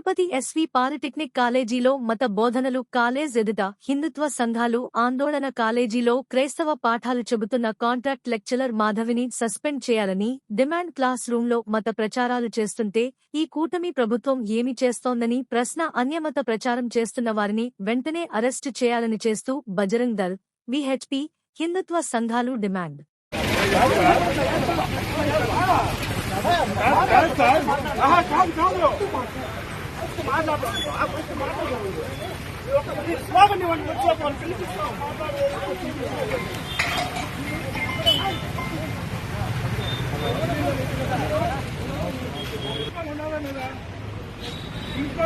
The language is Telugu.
తిరుపతి ఎస్వి పాలిటెక్నిక్ కాలేజీలో మత బోధనలు కాలేజ్ ఎదుట హిందుత్వ సంఘాలు ఆందోళన కాలేజీలో క్రైస్తవ పాఠాలు చెబుతున్న కాంట్రాక్ట్ లెక్చరర్ మాధవిని సస్పెండ్ చేయాలని డిమాండ్ క్లాస్ రూంలో మత ప్రచారాలు చేస్తుంటే ఈ కూటమి ప్రభుత్వం ఏమి చేస్తోందని ప్రశ్న అన్యమత ప్రచారం చేస్తున్న వారిని వెంటనే అరెస్టు చేయాలని చేస్తూ బజరంగ్ దళ్ విహెచ్పి హిందుత్వ సంఘాలు డిమాండ్ ఇంట్లో